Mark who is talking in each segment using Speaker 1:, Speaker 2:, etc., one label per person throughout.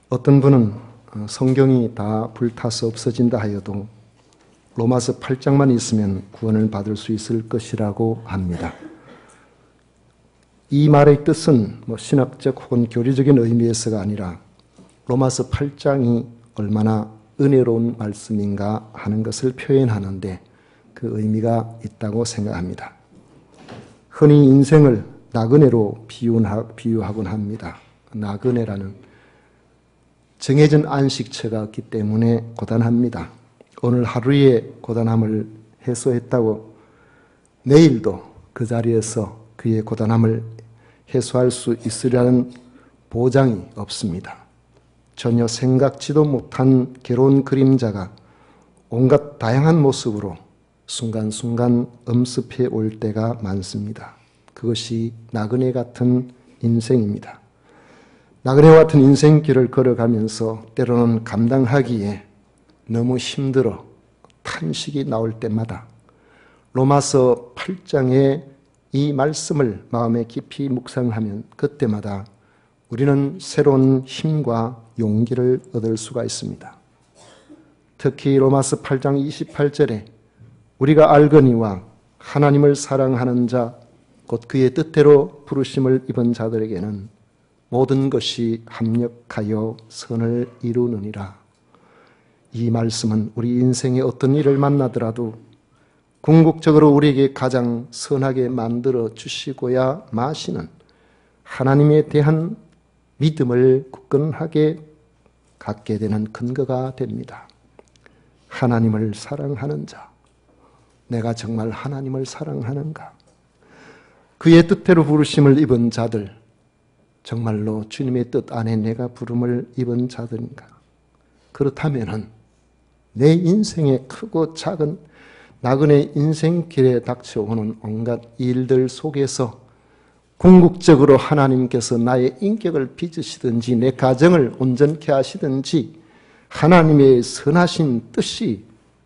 Speaker 1: 어떤 분은 성경이 다 불타서 없어진다 하여도 로마서 8장만 있으면 구원을 받을 수 있을 것이라고 합니다. 이 말의 뜻은 신학적 혹은 교리적인 의미에서가 아니라 로마서 8장이 얼마나 은혜로운 말씀인가 하는 것을 표현하는데 그 의미가 있다고 생각합니다. 흔히 인생을 나그네로 비유하곤 합니다. 나그네라는 정해진 안식처가 없기 때문에 고단합니다. 오늘 하루의 고단함을 해소했다고 내일도 그 자리에서 그의 고단함을 해소할 수 있으리라는 보장이 없습니다. 전혀 생각지도 못한 괴로운 그림자가 온갖 다양한 모습으로 순간순간 엄습해 올 때가 많습니다. 그것이 나그네 같은 인생입니다. 나그네 같은 인생길을 걸어가면서 때로는 감당하기에 너무 힘들어 탄식이 나올 때마다 로마서 8장의 이 말씀을 마음에 깊이 묵상하면 그때마다 우리는 새로운 힘과 용기를 얻을 수가 있습니다. 특히 로마서 8장 28절에 우리가 알거니와 하나님을 사랑하는 자, 곧 그의 뜻대로 부르심을 입은 자들에게는 모든 것이 합력하여 선을 이루느니라. 이 말씀은 우리 인생의 어떤 일을 만나더라도 궁극적으로 우리에게 가장 선하게 만들어 주시고야 마시는 하나님에 대한 믿음을 굳건하게 갖게 되는 근거가 됩니다. 하나님을 사랑하는 자, 내가 정말 하나님을 사랑하는가? 그의 뜻대로 부르심을 입은 자들, 정말로 주님의 뜻 안에 내가 부름을 입은 자들인가? 그렇다면은 내 인생의 크고 작은 나그네 인생길에 닥쳐오는 온갖 일들 속에서 궁극적으로 하나님께서 나의 인격을 빚으시든지 내 가정을 온전케 하시든지 하나님의 선하신 뜻이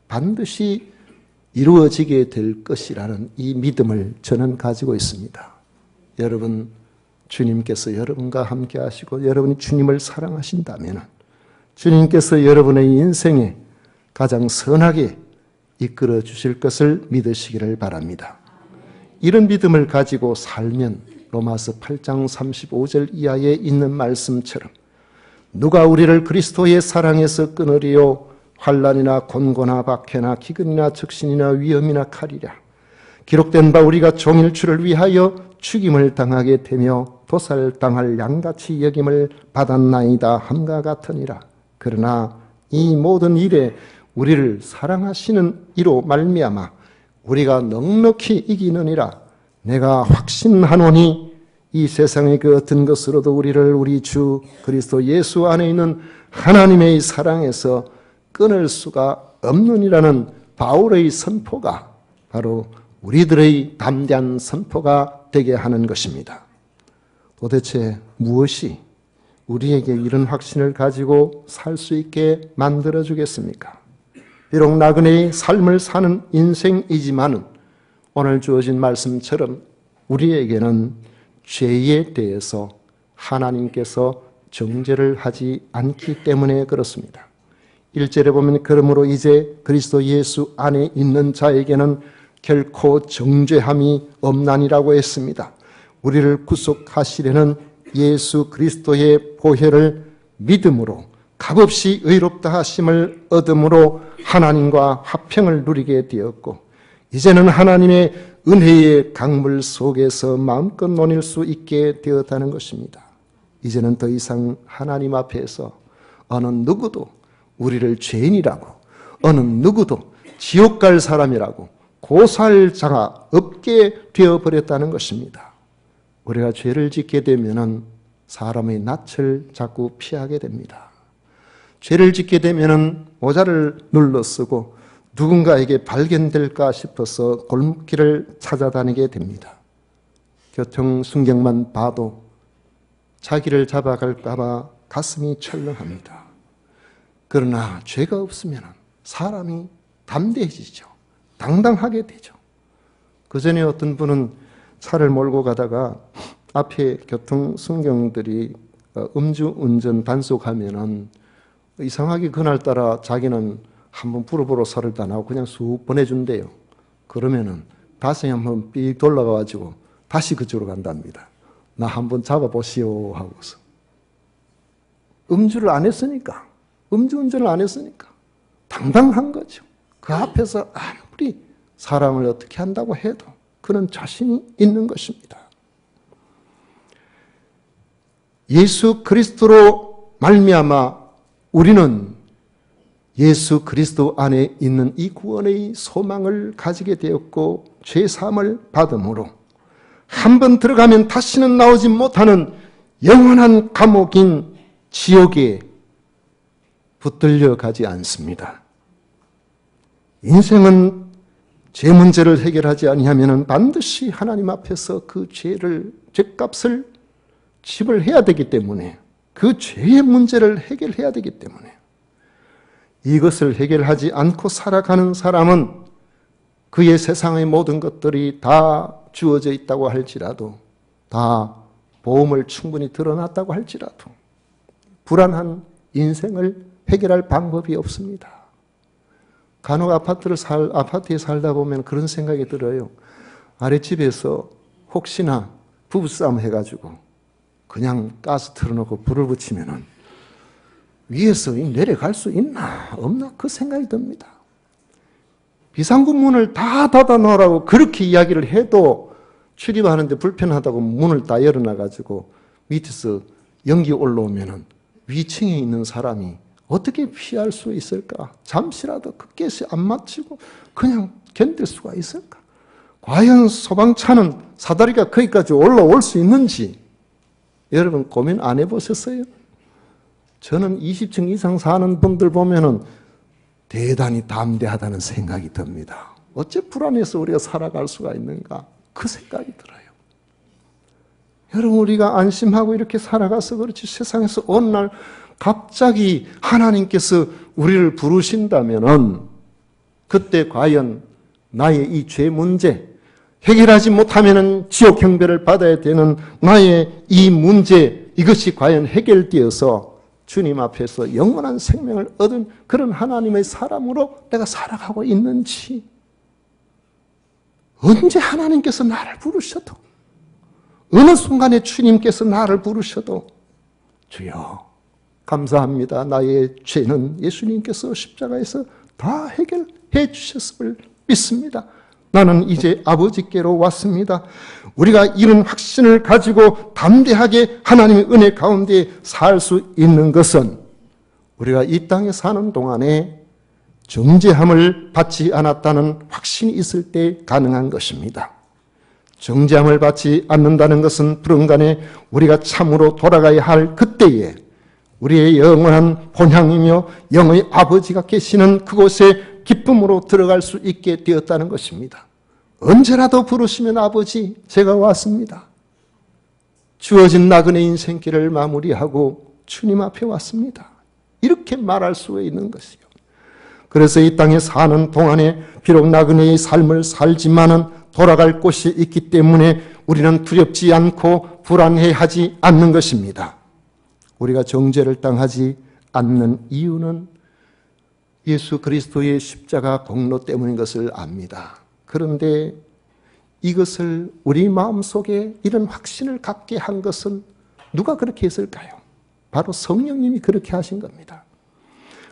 Speaker 1: 반드시 이루어지게 될 것이라는 이 믿음을 저는 가지고 있습니다. 여러분, 주님께서 여러분과 함께 하시고 여러분이 주님을 사랑하신다면 주님께서 여러분의 인생에 가장 선하게 이끌어 주실 것을 믿으시기를 바랍니다. 이런 믿음을 가지고 살면 로마서 8장 35절 이하에 있는 말씀처럼 누가 우리를 그리스도의 사랑에서 끊으리요 환난이나 곤고나 박해나 기근이나 적신이나 위험이나 칼이랴 기록된 바 우리가 종일주를 위하여 죽임을 당하게 되며 도살당할 양같이 여김을 받았나이다 함과 같으니라. 그러나 이 모든 일에 우리를 사랑하시는 이로 말미암아 우리가 넉넉히 이기느니라. 내가 확신하노니 이 세상의 그 어떤 것으로도 우리를 우리 주 그리스도 예수 안에 있는 하나님의 사랑에서 끊을 수가 없느니라는 바울의 선포가 바로 우리들의 담대한 선포가 되게 하는 것입니다. 도대체 무엇이 우리에게 이런 확신을 가지고 살 수 있게 만들어 주겠습니까? 비록 나그네의 삶을 사는 인생이지만 오늘 주어진 말씀처럼 우리에게는 죄에 대해서 하나님께서 정죄를 하지 않기 때문에 그렇습니다. 1절에 보면 그러므로 이제 그리스도 예수 안에 있는 자에게는 결코 정죄함이 없나니라고 했습니다. 우리를 구속하시려는 예수 그리스도의 보혈을 믿음으로 값없이 의롭다 하심을 얻음으로 하나님과 화평을 누리게 되었고 이제는 하나님의 은혜의 강물 속에서 마음껏 논일 수 있게 되었다는 것입니다. 이제는 더 이상 하나님 앞에서 어느 누구도 우리를 죄인이라고 어느 누구도 지옥 갈 사람이라고 고소할 자가 없게 되어버렸다는 것입니다. 우리가 죄를 짓게 되면 사람의 낯을 자꾸 피하게 됩니다. 죄를 짓게 되면 모자를 눌러쓰고 누군가에게 발견될까 싶어서 골목길을 찾아다니게 됩니다. 교통순경만 봐도 자기를 잡아갈까 봐 가슴이 철렁합니다. 그러나 죄가 없으면 사람이 담대해지죠. 당당하게 되죠. 그 전에 어떤 분은 차를 몰고 가다가 앞에 교통순경들이 음주운전 단속하면은 이상하게 그날따라 자기는 한번 불어보러 살을 안 하고 그냥 쑥 보내준대요. 그러면은 다시 한번 삑 돌아가가지고 다시 그쪽으로 간답니다. 나 한번 잡아보시오 하고서. 음주를 안 했으니까, 음주운전을 안 했으니까 당당한 거죠. 그 앞에서 아무리 사람을 어떻게 한다고 해도 그는 자신이 있는 것입니다. 예수 그리스도로 말미암아 우리는 예수 그리스도 안에 있는 이 구원의 소망을 가지게 되었고 죄사함을 받음으로 한 번 들어가면 다시는 나오지 못하는 영원한 감옥인 지옥에 붙들려 가지 않습니다. 인생은 죄 문제를 해결하지 아니하면 반드시 하나님 앞에서 그 죄값을 지불해야 되기 때문에 그 죄의 문제를 해결해야 되기 때문에 이것을 해결하지 않고 살아가는 사람은 그의 세상의 모든 것들이 다 주어져 있다고 할지라도 다 보험을 충분히 드러났다고 할지라도 불안한 인생을 해결할 방법이 없습니다. 간혹 아파트에 살다 보면 그런 생각이 들어요. 아랫집에서 혹시나 부부싸움 해가지고 그냥 가스 틀어놓고 불을 붙이면은 위에서 내려갈 수 있나 없나 그 생각이 듭니다. 비상구 문을 다 닫아 놓으라고 그렇게 이야기를 해도 출입하는데 불편하다고 문을 다 열어놔가지고 밑에서 연기 올라오면은 위층에 있는 사람이 어떻게 피할 수 있을까? 잠시라도 그 가스에 안 맞추고 그냥 견딜 수가 있을까? 과연 소방차는 사다리가 거기까지 올라올 수 있는지 여러분 고민 안 해보셨어요? 저는 20층 이상 사는 분들 보면은 대단히 담대하다는 생각이 듭니다. 어째 불안해서 우리가 살아갈 수가 있는가? 그 생각이 들어요. 여러분 우리가 안심하고 이렇게 살아가서 그렇지 세상에서 어느 날 갑자기 하나님께서 우리를 부르신다면은 그때 과연 나의 이 죄 문제 해결하지 못하면은 지옥 형벌을 받아야 되는 나의 이 문제 이것이 과연 해결되어서 주님 앞에서 영원한 생명을 얻은 그런 하나님의 사람으로 내가 살아가고 있는지 언제 하나님께서 나를 부르셔도 어느 순간에 주님께서 나를 부르셔도 주여 감사합니다. 나의 죄는 예수님께서 십자가에서 다 해결해 주셨음을 믿습니다. 나는 이제 아버지께로 왔습니다. 우리가 이런 확신을 가지고 담대하게 하나님의 은혜 가운데 살 수 있는 것은 우리가 이 땅에 사는 동안에 정죄함을 받지 않았다는 확신이 있을 때 가능한 것입니다. 정죄함을 받지 않는다는 것은 불언간에 우리가 참으로 돌아가야 할 그때에 우리의 영원한 본향이며 영의 아버지가 계시는 그곳에 기쁨으로 들어갈 수 있게 되었다는 것입니다. 언제라도 부르시면 아버지 제가 왔습니다. 주어진 나그네 인생길을 마무리하고 주님 앞에 왔습니다. 이렇게 말할 수 있는 것이요. 그래서 이 땅에 사는 동안에 비록 나그네의 삶을 살지만은 돌아갈 곳이 있기 때문에 우리는 두렵지 않고 불안해하지 않는 것입니다. 우리가 정죄를 당하지 않는 이유는 예수 그리스도의 십자가 공로 때문인 것을 압니다. 그런데 이것을 우리 마음속에 이런 확신을 갖게 한 것은 누가 그렇게 했을까요? 바로 성령님이 그렇게 하신 겁니다.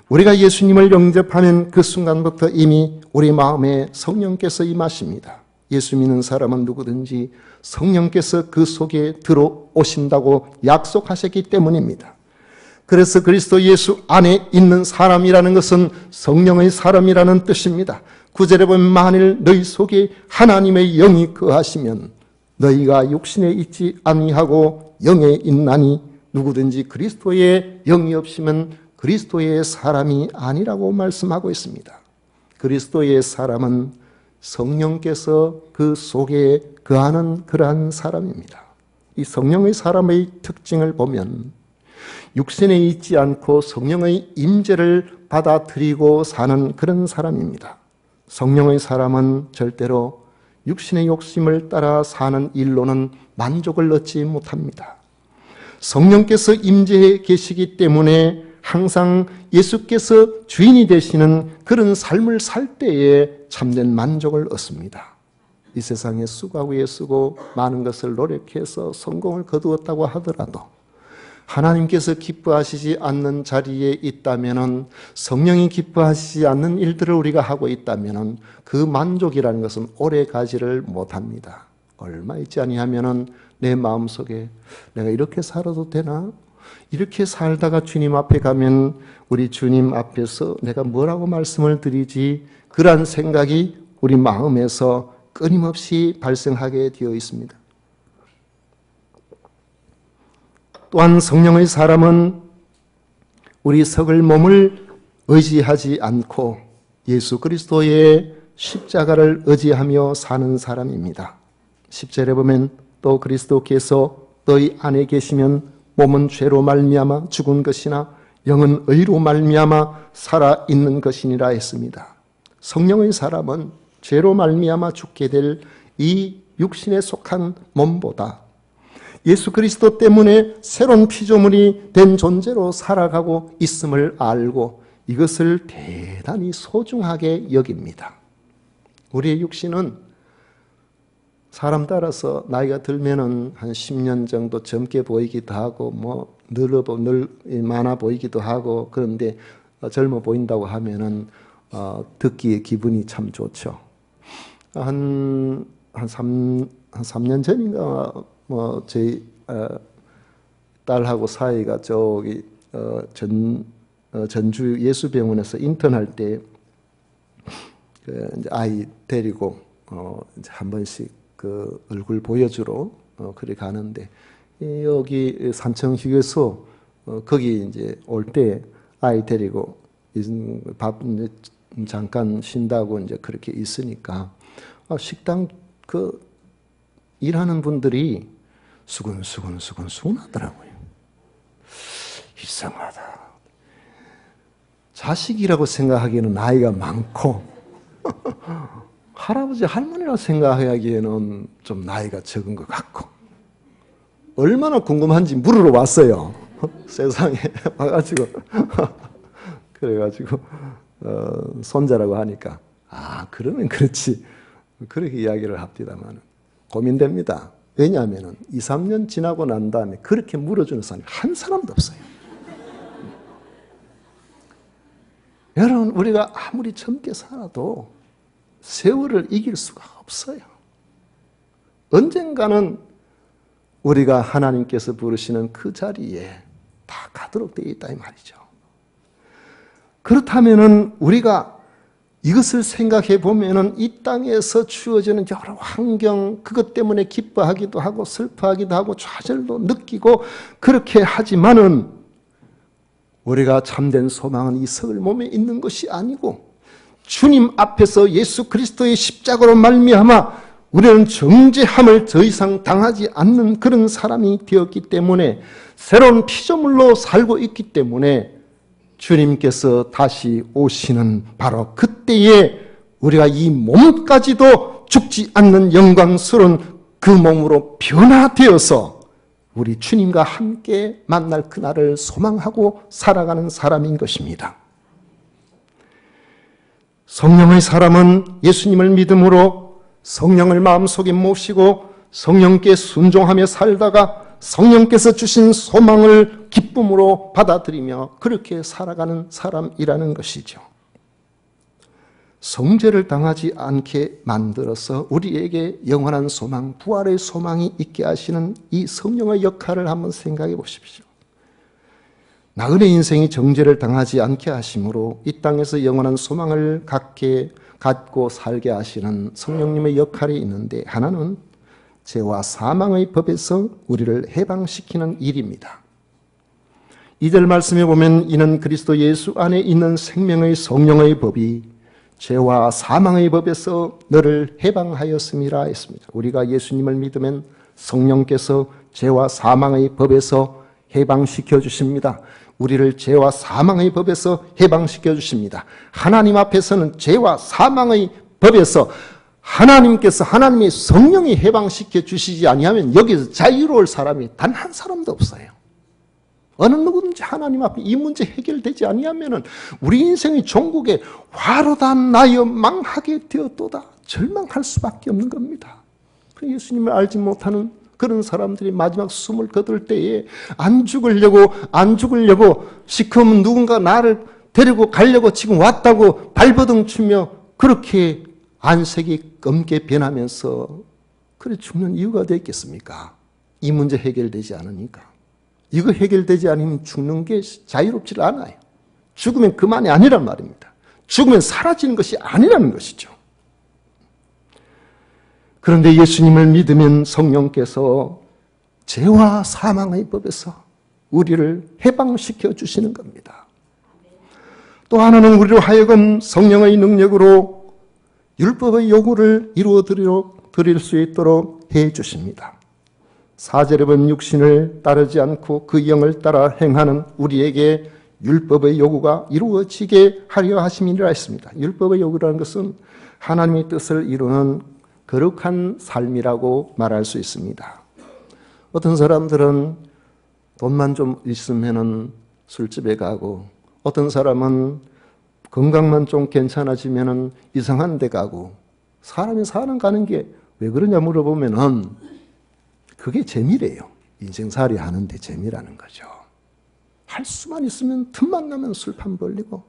Speaker 1: 우리가 예수님을 영접하는 그 순간부터 이미 우리 마음에 성령께서 임하십니다. 예수 믿는 사람은 누구든지 성령께서 그 속에 들어오신다고 약속하셨기 때문입니다. 그래서 그리스도 예수 안에 있는 사람이라는 것은 성령의 사람이라는 뜻입니다. 9절에 보면 만일 너희 속에 하나님의 영이 거하시면 너희가 육신에 있지 아니하고 영에 있나니 누구든지 그리스도의 영이 없으면 그리스도의 사람이 아니라고 말씀하고 있습니다. 그리스도의 사람은 성령께서 그 속에 거하는 그러한 사람입니다. 이 성령의 사람의 특징을 보면 육신에 있지 않고 성령의 임재를 받아들이고 사는 그런 사람입니다. 성령의 사람은 절대로 육신의 욕심을 따라 사는 일로는 만족을 얻지 못합니다. 성령께서 임재해 계시기 때문에 항상 예수께서 주인이 되시는 그런 삶을 살 때에 참된 만족을 얻습니다. 이 세상에 수고하고 애쓰고 많은 것을 노력해서 성공을 거두었다고 하더라도 하나님께서 기뻐하시지 않는 자리에 있다면, 성령이 기뻐하시지 않는 일들을 우리가 하고 있다면 그 만족이라는 것은 오래 가지를 못합니다. 얼마 있지 아니하면 내 마음속에 내가 이렇게 살아도 되나? 이렇게 살다가 주님 앞에 가면 우리 주님 앞에서 내가 뭐라고 말씀을 드리지? 그러한 생각이 우리 마음에서 끊임없이 발생하게 되어 있습니다. 또한 성령의 사람은 우리 썩을 몸을 의지하지 않고 예수 그리스도의 십자가를 의지하며 사는 사람입니다. 10절에 보면 또 그리스도께서 너희 안에 계시면 몸은 죄로 말미암아 죽은 것이나 영은 의로 말미암아 살아있는 것이니라 했습니다. 성령의 사람은 죄로 말미암아 죽게 될 이 육신에 속한 몸보다 예수 그리스도 때문에 새로운 피조물이 된 존재로 살아가고 있음을 알고 이것을 대단히 소중하게 여깁니다. 우리의 육신은 사람 따라서 나이가 들면은 한 10년 정도 젊게 보이기도 하고 늘 많아 보이기도 하고, 그런데 젊어 보인다고 하면은 듣기에 기분이 참 좋죠. 한 3년 전인가 저희 딸하고 사이가 저기 전주 예수병원에서 인턴할 때 이제 아이 데리고 이제 한 번씩 그 얼굴 보여주러 그래 가는데, 여기 산청 휴게소 거기 이제 올 때 아이 데리고 밥 이제 잠깐 쉰다고 이제 그렇게 있으니까 식당 그 일하는 분들이 수근수근 하더라고요. 이상하다. 자식이라고 생각하기에는 나이가 많고 할아버지 할머니라고 생각하기에는 좀 나이가 적은 것 같고, 얼마나 궁금한지 물으러 왔어요. 세상에 와가지고 그래가지고 손자라고 하니까 그러면 그렇지 그렇게 이야기를 합니다만 고민됩니다. 왜냐하면 2, 3년 지나고 난 다음에 그렇게 물어주는 사람이 한 사람도 없어요. 여러분, 우리가 아무리 젊게 살아도 세월을 이길 수가 없어요. 언젠가는 우리가 하나님께서 부르시는 그 자리에 다 가도록 되어 있다 이 말이죠. 그렇다면은 우리가 이것을 생각해 보면은 이 땅에서 주어지는 여러 환경, 그것 때문에 기뻐하기도 하고 슬퍼하기도 하고 좌절도 느끼고 그렇게 하지만은 우리가 참된 소망은 이 썩을 몸에 있는 것이 아니고 주님 앞에서 예수 그리스도의 십자가로 말미암아 우리는 정죄함을 더 이상 당하지 않는 그런 사람이 되었기 때문에, 새로운 피조물로 살고 있기 때문에 주님께서 다시 오시는 바로 그때에 우리가 이 몸까지도 죽지 않는 영광스러운 그 몸으로 변화되어서 우리 주님과 함께 만날 그날을 소망하고 살아가는 사람인 것입니다. 성령의 사람은 예수님을 믿음으로 성령을 마음속에 모시고 성령께 순종하며 살다가 성령께서 주신 소망을 기쁨으로 받아들이며 그렇게 살아가는 사람이라는 것이죠. 성죄를 당하지 않게 만들어서 우리에게 영원한 소망, 부활의 소망이 있게 하시는 이 성령의 역할을 한번 생각해 보십시오. 나그네 인생이 정죄를 당하지 않게 하심으로 이 땅에서 영원한 소망을 갖고 살게 하시는 성령님의 역할이 있는데, 하나는 죄와 사망의 법에서 우리를 해방시키는 일입니다. 2절 말씀에 보면 이는 그리스도 예수 안에 있는 생명의 성령의 법이 죄와 사망의 법에서 너를 해방하였음이라 했습니다. 우리가 예수님을 믿으면 성령께서 죄와 사망의 법에서 해방시켜 주십니다. 우리를 죄와 사망의 법에서 해방시켜 주십니다. 하나님 앞에서는 죄와 사망의 법에서 하나님께서 하나님의 성령이 해방시켜 주시지 아니하면 여기서 자유로울 사람이 단 한 사람도 없어요. 어느 누구든지 하나님 앞에 이 문제 해결되지 아니하면은 우리 인생의 종국에 화로다 나여 망하게 되었도다 절망할 수밖에 없는 겁니다. 예수님을 알지 못하는 그런 사람들이 마지막 숨을 거둘 때에 안 죽으려고 시커먼 누군가 나를 데리고 가려고 지금 왔다고 발버둥 치며 그렇게 안색이 검게 변하면서 그래 죽는 이유가 되겠습니까? 이 문제 해결되지 않으니까. 이거 해결되지 않으면 죽는 게 자유롭지 않아요. 죽으면 그만이 아니란 말입니다. 죽으면 사라지는 것이 아니라는 것이죠. 그런데 예수님을 믿으면 성령께서 죄와 사망의 법에서 우리를 해방시켜 주시는 겁니다. 또 하나는 우리로 하여금 성령의 능력으로 율법의 요구를 이루어 드릴 수 있도록 해 주십니다. 4절에 보면 육신을 따르지 않고 그 영을 따라 행하는 우리에게 율법의 요구가 이루어지게 하려 하심이라 했습니다. 율법의 요구라는 것은 하나님의 뜻을 이루는 거룩한 삶이라고 말할 수 있습니다. 어떤 사람들은 돈만 좀 있으면 술집에 가고 어떤 사람은 건강만 좀 괜찮아지면 이상한 데 가고 사람이 사는 가는 게 왜 그러냐 물어보면 그게 재미래요. 인생살이 하는데 재미라는 거죠. 할 수만 있으면 틈만 나면 술판 벌리고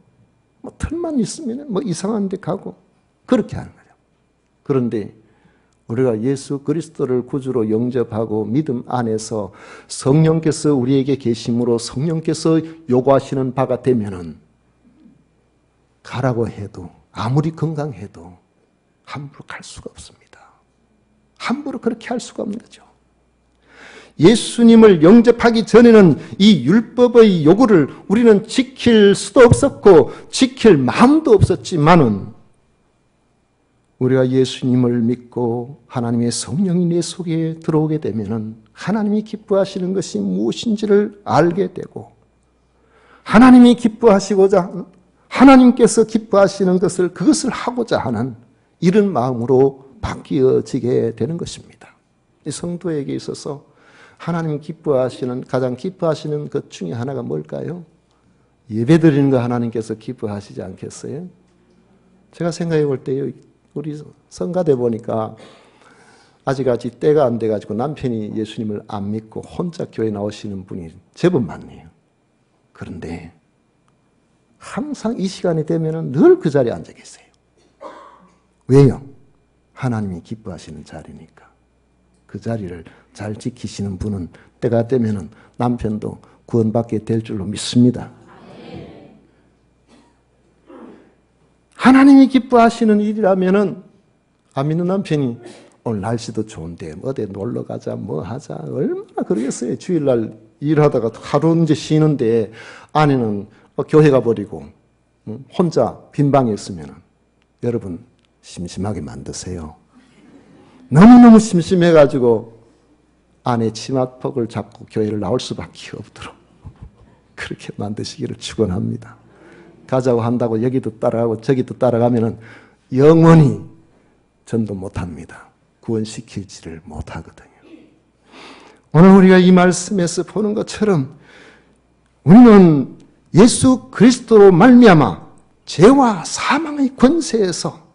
Speaker 1: 틈만 있으면 이상한 데 가고 그렇게 하는 거죠. 그런데 우리가 예수 그리스도를 구주로 영접하고 믿음 안에서 성령께서 우리에게 계심으로 성령께서 요구하시는 바가 되면은 가라고 해도 아무리 건강해도 함부로 갈 수가 없습니다. 함부로 그렇게 할 수가 없는 거죠. 예수님을 영접하기 전에는 이 율법의 요구를 우리는 지킬 수도 없었고 지킬 마음도 없었지만은 우리가 예수님을 믿고 하나님의 성령이 내 속에 들어오게 되면은 하나님이 기뻐하시는 것이 무엇인지를 알게 되고 하나님이 기뻐하시고자 하나님께서 기뻐하시는 것을 그것을 하고자 하는 이런 마음으로 바뀌어지게 되는 것입니다. 이 성도에게 있어서 하나님 기뻐하시는 가장 기뻐하시는 것 중에 하나가 뭘까요? 예배드리는 거 하나님께서 기뻐하시지 않겠어요? 제가 생각해 볼 때요. 우리 성가대 보니까 아직까지 때가 안 돼가지고 남편이 예수님을 안 믿고 혼자 교회 나오시는 분이 제법 많네요. 그런데 항상 이 시간이 되면 늘 그 자리에 앉아 계세요. 왜요? 하나님이 기뻐하시는 자리니까. 그 자리를 잘 지키시는 분은 때가 되면 남편도 구원받게 될 줄로 믿습니다. 하나님이 기뻐하시는 일이라면은 안 믿는 남편이 오늘 날씨도 좋은데 어디 놀러 가자 뭐 하자 얼마나 그러겠어요. 주일날 일하다가 하루 이제 쉬는데 아내는 교회 가버리고 혼자 빈 방에 있으면 여러분 심심하게 만드세요. 너무너무 심심해가지고 아내 치마폭을 잡고 교회를 나올 수밖에 없도록 그렇게 만드시기를 축원합니다. 가자고 한다고 여기도 따라가고 저기도 따라가면은 영원히 전도 못합니다. 구원시키지를 못하거든요. 오늘 우리가 이 말씀에서 보는 것처럼 우리는 예수 그리스도로 말미암아 죄와 사망의 권세에서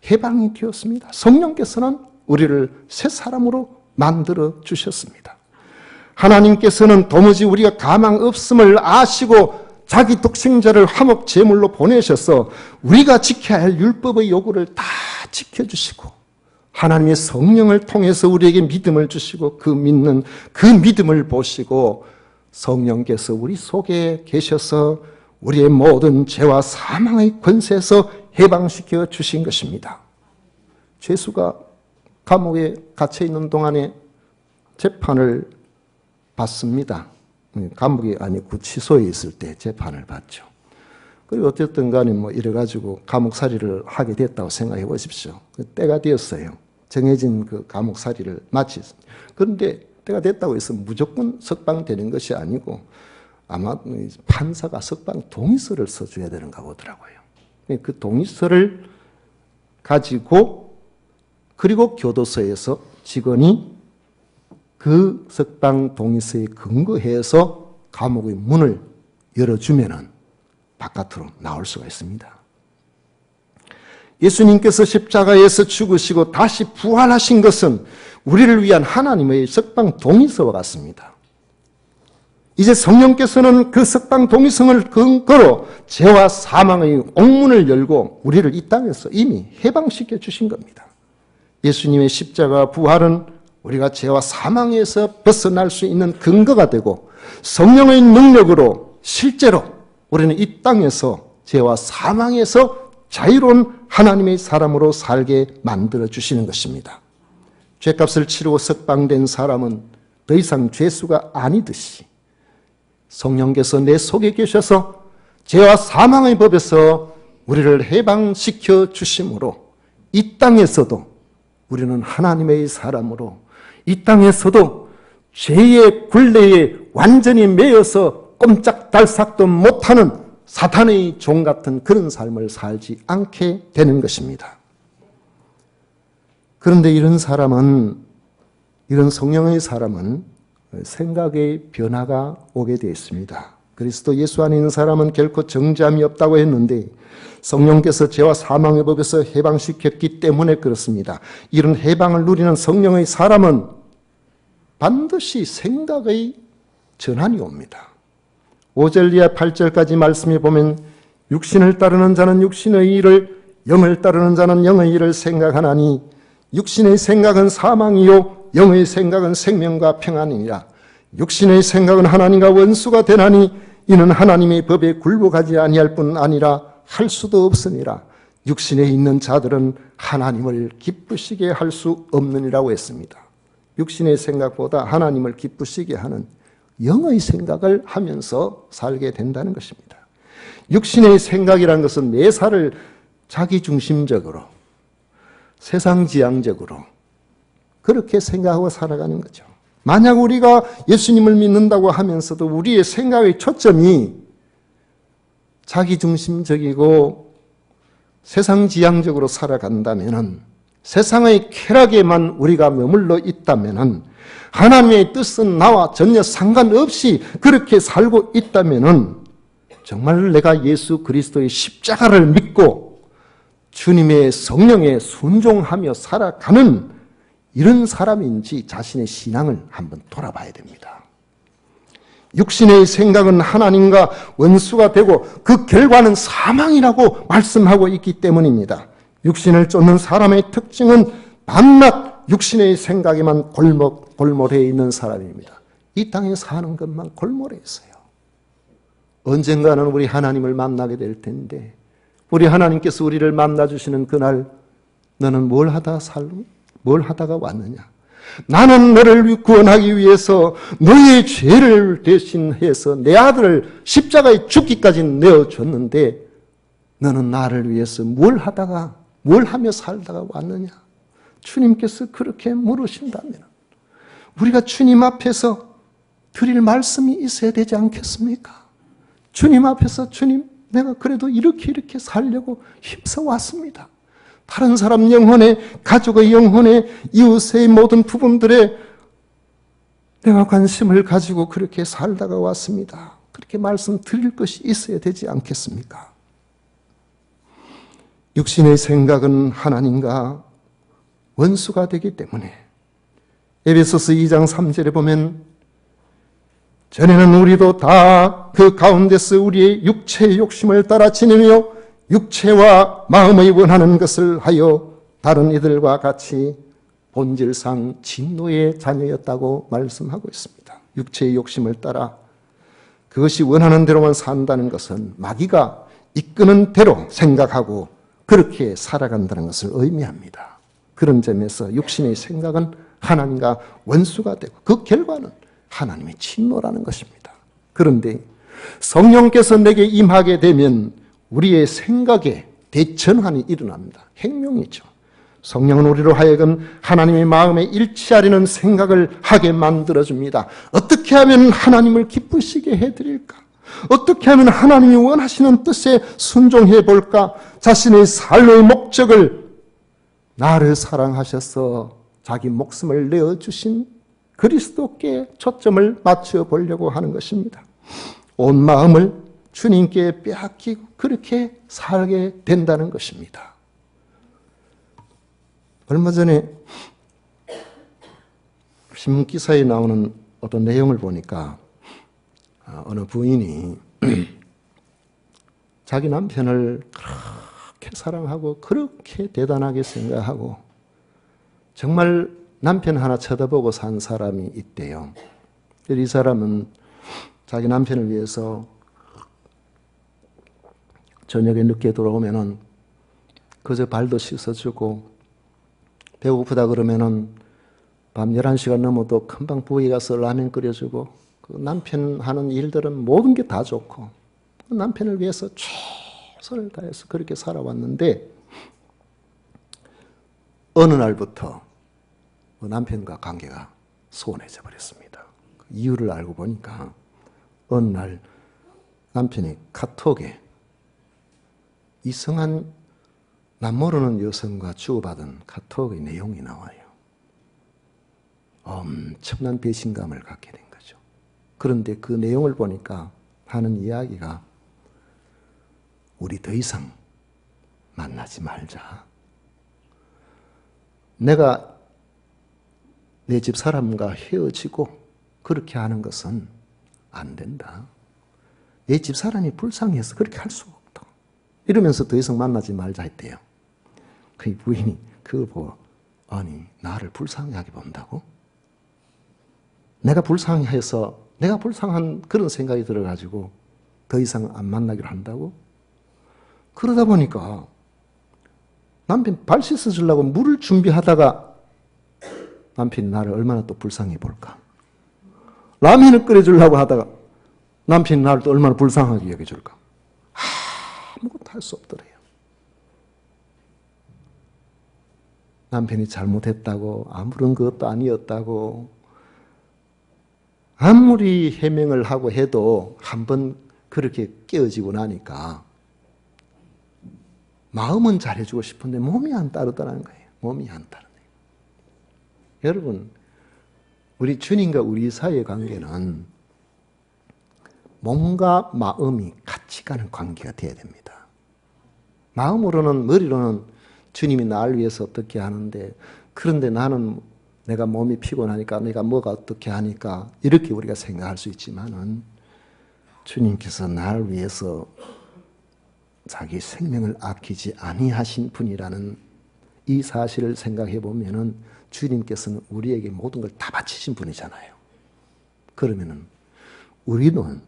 Speaker 1: 해방이 되었습니다. 성령께서는 우리를 새 사람으로 만들어 주셨습니다. 하나님께서는 도무지 우리가 가망 없음을 아시고 자기 독생자를 화목 제물로 보내셔서 우리가 지켜야 할 율법의 요구를 다 지켜주시고 하나님의 성령을 통해서 우리에게 믿음을 주시고 그 믿는 그 믿음을 보시고 성령께서 우리 속에 계셔서 우리의 모든 죄와 사망의 권세에서 해방시켜 주신 것입니다. 죄수가 감옥에 갇혀 있는 동안에 재판을 받습니다. 감옥이 아니고 구치소에 있을 때 재판을 받죠. 그리고 어쨌든 간에 이래가지고 감옥살이를 하게 됐다고 생각해 보십시오. 때가 되었어요. 정해진 그 감옥살이를 마쳤습니다. 그런데 때가 됐다고 해서 무조건 석방되는 것이 아니고 아마 판사가 석방 동의서를 써줘야 되는가 보더라고요. 그 동의서를 가지고 그리고 교도소에서 직원이 그 석방 동의서에 근거해서 감옥의 문을 열어주면은 바깥으로 나올 수가 있습니다. 예수님께서 십자가에서 죽으시고 다시 부활하신 것은 우리를 위한 하나님의 석방 동의서와 같습니다. 이제 성령께서는 그 석방 동의성을 근거로 죄와 사망의 옥문을 열고 우리를 이 땅에서 이미 해방시켜 주신 겁니다. 예수님의 십자가 부활은 우리가 죄와 사망에서 벗어날 수 있는 근거가 되고 성령의 능력으로 실제로 우리는 이 땅에서 죄와 사망에서 자유로운 하나님의 사람으로 살게 만들어 주시는 것입니다. 죄값을 치르고 석방된 사람은 더 이상 죄수가 아니듯이 성령께서 내 속에 계셔서 죄와 사망의 법에서 우리를 해방시켜 주심으로 이 땅에서도 우리는 하나님의 사람으로 이 땅에서도 죄의 굴레에 완전히 매여서 꼼짝달싹도 못하는 사탄의 종 같은 그런 삶을 살지 않게 되는 것입니다. 그런데 이런 성령의 사람은 생각의 변화가 오게 되어 있습니다. 그리스도 예수 안에 있는 사람은 결코 정죄함이 없다고 했는데 성령께서 죄와 사망의 법에서 해방시켰기 때문에 그렇습니다. 이런 해방을 누리는 성령의 사람은 반드시 생각의 전환이 옵니다. 5절 이하 8절까지 말씀해 보면 육신을 따르는 자는 육신의 일을, 영을 따르는 자는 영의 일을 생각하나니 육신의 생각은 사망이요 영의 생각은 생명과 평안이니라. 육신의 생각은 하나님과 원수가 되나니 이는 하나님의 법에 굴복하지 아니할 뿐 아니라 할 수도 없으니라. 육신에 있는 자들은 하나님을 기쁘시게 할 수 없느니라고 했습니다. 육신의 생각보다 하나님을 기쁘시게 하는 영의 생각을 하면서 살게 된다는 것입니다. 육신의 생각이라는 것은 매사를 자기중심적으로 세상지향적으로 그렇게 생각하고 살아가는 거죠. 만약 우리가 예수님을 믿는다고 하면서도 우리의 생각의 초점이 자기중심적이고 세상지향적으로 살아간다면, 세상의 쾌락에만 우리가 머물러 있다면, 하나님의 뜻은 나와 전혀 상관없이 그렇게 살고 있다면 정말 내가 예수 그리스도의 십자가를 믿고 주님의 성령에 순종하며 살아가는 이런 사람인지 자신의 신앙을 한번 돌아봐야 됩니다. 육신의 생각은 하나님과 원수가 되고 그 결과는 사망이라고 말씀하고 있기 때문입니다. 육신을 쫓는 사람의 특징은 밤낮 육신의 생각에만 골몰해 있는 사람입니다. 이 땅에 사는 것만 골몰해 있어요. 언젠가는 우리 하나님을 만나게 될 텐데 우리 하나님께서 우리를 만나주시는 그날 너는 뭘 하다가 왔느냐? 나는 너를 구원하기 위해서 너의 죄를 대신해서 내 아들을 십자가에 죽기까지 내어줬는데 너는 나를 위해서 뭘 하며 살다가 왔느냐? 주님께서 그렇게 물으신다면 우리가 주님 앞에서 드릴 말씀이 있어야 되지 않겠습니까? 주님 앞에서 주님, 내가 그래도 이렇게 살려고 힘써왔습니다. 다른 사람 영혼에, 가족의 영혼에, 이웃의 모든 부분들에 내가 관심을 가지고 그렇게 살다가 왔습니다. 그렇게 말씀드릴 것이 있어야 되지 않겠습니까? 육신의 생각은 하나님과 원수가 되기 때문에 에베소서 2장 3절에 보면 전에는 우리도 다 그 가운데서 우리의 육체의 욕심을 따라 지내며 육체와 마음의 원하는 것을 하여 다른 이들과 같이 본질상 진노의 자녀였다고 말씀하고 있습니다. 육체의 욕심을 따라 그것이 원하는 대로만 산다는 것은 마귀가 이끄는 대로 생각하고 그렇게 살아간다는 것을 의미합니다. 그런 점에서 육신의 생각은 하나님과 원수가 되고 그 결과는 하나님의 진노라는 것입니다. 그런데 성령께서 내게 임하게 되면 우리의 생각에 대전환이 일어납니다. 혁명이죠. 성령은 우리로 하여금 하나님의 마음에 일치하려는 생각을 하게 만들어줍니다. 어떻게 하면 하나님을 기쁘시게 해드릴까? 어떻게 하면 하나님이 원하시는 뜻에 순종해 볼까? 자신의 삶의 목적을 나를 사랑하셔서 자기 목숨을 내어주신 그리스도께 초점을 맞춰 보려고 하는 것입니다. 온 마음을 주님께 빼앗기고 그렇게 살게 된다는 것입니다. 얼마 전에 신문기사에 나오는 어떤 내용을 보니까 어느 부인이 자기 남편을 그렇게 사랑하고 그렇게 대단하게 생각하고 정말 남편 하나 쳐다보고 산 사람이 있대요. 이 사람은 자기 남편을 위해서 저녁에 늦게 돌아오면은 그저 발도 씻어주고 배고프다 그러면은 밤 11시가 넘어도 금방 부엌에 가서 라면 끓여주고 그 남편 하는 일들은 모든 게 다 좋고 그 남편을 위해서 최선을 다해서 그렇게 살아왔는데 어느 날부터 그 남편과 관계가 소원해져 버렸습니다. 그 이유를 알고 보니까 어느 날 남편이 카톡에 이성한 남 모르는 여성과 주고받은 카톡의 내용이 나와요. 엄청난 배신감을 갖게 된 거죠. 그런데 그 내용을 보니까 하는 이야기가 우리 더 이상 만나지 말자. 내가 내 집 사람과 헤어지고 그렇게 하는 것은 안 된다. 내 집 사람이 불쌍해서 그렇게 할 수가 없다. 이러면서 더 이상 만나지 말자 했대요. 그 부인이 그걸 보고 아니 나를 불쌍하게 본다고? 내가 불쌍해서 내가 불쌍한 그런 생각이 들어가지고 더 이상 안 만나기로 한다고? 그러다 보니까 남편 발 씻어주려고 물을 준비하다가 남편이 나를 얼마나 또 불쌍해 볼까? 라면을 끓여주려고 하다가 남편이 나를 또 얼마나 불쌍하게 여겨줄까? 아무것도 할 수 없더래요. 남편이 잘못했다고 아무런 것도 아니었다고 아무리 해명을 하고 해도 한번 그렇게 깨어지고 나니까 마음은 잘해주고 싶은데 몸이 안 따르더라는 거예요. 몸이 안 따르네. 여러분, 우리 주님과 우리 사이의 관계는 몸과 마음이 같이 가는 관계가 되어야 됩니다. 마음으로는, 머리로는 주님이 나를 위해서 어떻게 하는데, 그런데 나는 내가 몸이 피곤하니까, 내가 뭐가 어떻게 하니까, 이렇게 우리가 생각할 수 있지만은, 주님께서 나를 위해서 자기 생명을 아끼지 아니하신 분이라는 이 사실을 생각해 보면은 주님께서는 우리에게 모든 걸 다 바치신 분이잖아요. 그러면은 우리는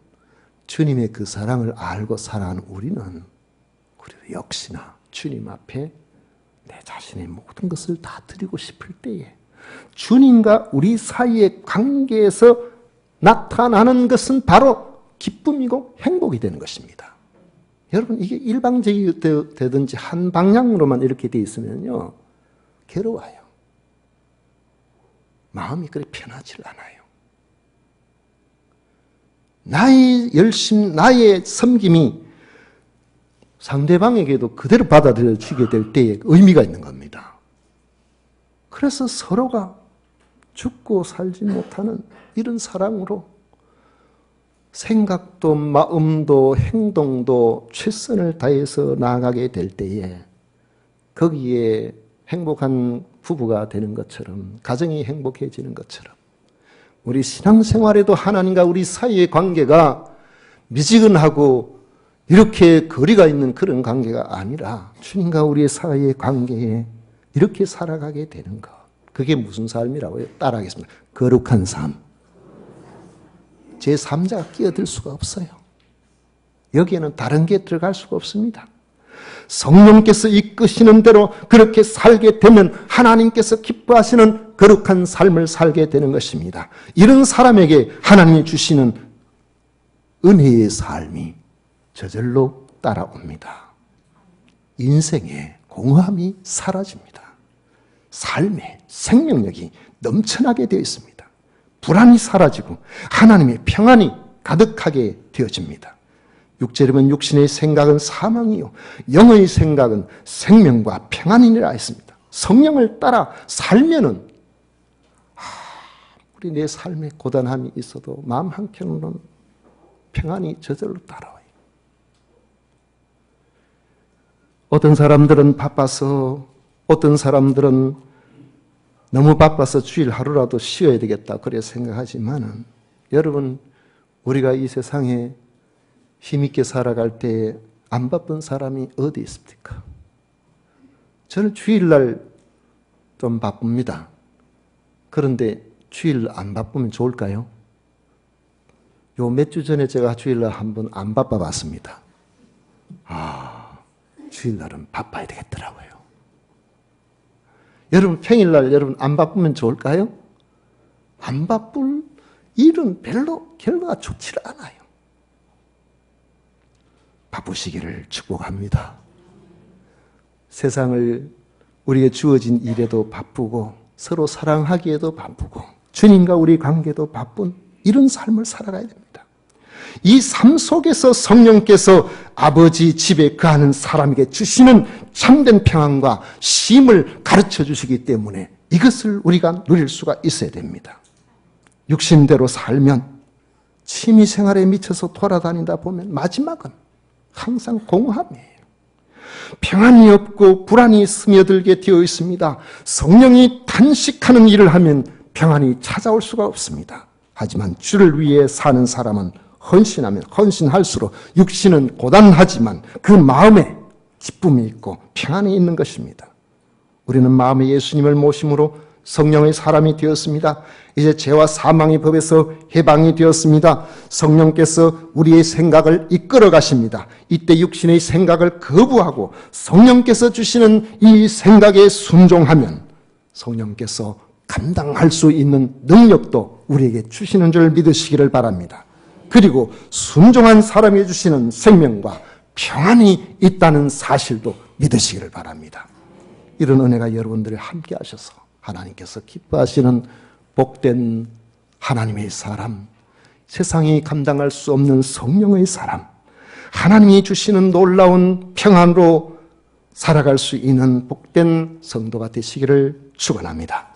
Speaker 1: 주님의 그 사랑을 알고 살아가는 우리도 역시나 주님 앞에 내 자신의 모든 것을 다 드리고 싶을 때에 주님과 우리 사이의 관계에서 나타나는 것은 바로 기쁨이고 행복이 되는 것입니다. 여러분 이게 일방적이 되든지 한 방향으로만 이렇게 돼 있으면요 괴로워요. 마음이 그리 편하지 않아요. 나의 열심, 나의 섬김이 상대방에게도 그대로 받아들여지게 될 때에 의미가 있는 겁니다. 그래서 서로가 죽고 살지 못하는 이런 사랑으로 생각도 마음도 행동도 최선을 다해서 나아가게 될 때에 거기에 행복한 부부가 되는 것처럼 가정이 행복해지는 것처럼 우리 신앙생활에도 하나님과 우리 사이의 관계가 미지근하고 이렇게 거리가 있는 그런 관계가 아니라 주님과 우리의 사이의 관계에 이렇게 살아가게 되는 것. 그게 무슨 삶이라고요? 따라하겠습니다. 거룩한 삶. 제3자가 끼어들 수가 없어요. 여기에는 다른 게 들어갈 수가 없습니다. 성령께서 이끄시는 대로 그렇게 살게 되면 하나님께서 기뻐하시는 거룩한 삶을 살게 되는 것입니다. 이런 사람에게 하나님이 주시는 은혜의 삶이 저절로 따라옵니다. 인생의 공허함이 사라집니다. 삶의 생명력이 넘쳐나게 되어 있습니다. 불안이 사라지고 하나님의 평안이 가득하게 되어집니다. 6절이면 육신의 생각은 사망이요 영의 생각은 생명과 평안이니라 했습니다. 성령을 따라 살면은 우리 내 삶에 고단함이 있어도 마음 한켠으로는 평안이 저절로 따라와요. 어떤 사람들은 바빠서, 어떤 사람들은 너무 바빠서 주일 하루라도 쉬어야 되겠다 그래 생각하지만은, 여러분, 우리가 이 세상에 힘있게 살아갈 때 안 바쁜 사람이 어디 있습니까? 저는 주일날 좀 바쁩니다. 그런데 주일 안 바쁘면 좋을까요? 요 몇 주 전에 제가 주일날 한번 안 바빠 봤습니다. 주일날은 바빠야 되겠더라고요. 여러분, 평일날 여러분 안 바쁘면 좋을까요? 안 바쁠 일은 별로 결과가 좋지 않아요. 바쁘시기를 축복합니다. 세상을 우리에게 주어진 일에도 바쁘고 서로 사랑하기에도 바쁘고 주님과 우리 관계도 바쁜 이런 삶을 살아가야 됩니다. 이 삶 속에서 성령께서 아버지 집에 거하는 사람에게 주시는 참된 평안과 쉼을 가르쳐 주시기 때문에 이것을 우리가 누릴 수가 있어야 됩니다. 육신대로 살면 취미생활에 미쳐서 돌아다니다 보면 마지막은 항상 공허함이에요. 평안이 없고 불안이 스며들게 되어 있습니다. 성령이 단식하는 일을 하면 평안이 찾아올 수가 없습니다. 하지만 주를 위해 사는 사람은 헌신하면 헌신할수록 육신은 고단하지만 그 마음에 기쁨이 있고 평안이 있는 것입니다. 우리는 마음에 예수님을 모심으로 성령의 사람이 되었습니다. 이제 죄와 사망의 법에서 해방이 되었습니다. 성령께서 우리의 생각을 이끌어 가십니다. 이때 육신의 생각을 거부하고 성령께서 주시는 이 생각에 순종하면 성령께서 감당할 수 있는 능력도 우리에게 주시는 줄 믿으시기를 바랍니다. 그리고 순종한 사람이 주시는 생명과 평안이 있다는 사실도 믿으시기를 바랍니다. 이런 은혜가 여러분들이 함께 하셔서 하나님께서 기뻐하시는 복된 하나님의 사람, 세상이 감당할 수 없는 성령의 사람, 하나님이 주시는 놀라운 평안으로 살아갈 수 있는 복된 성도가 되시기를 축원합니다.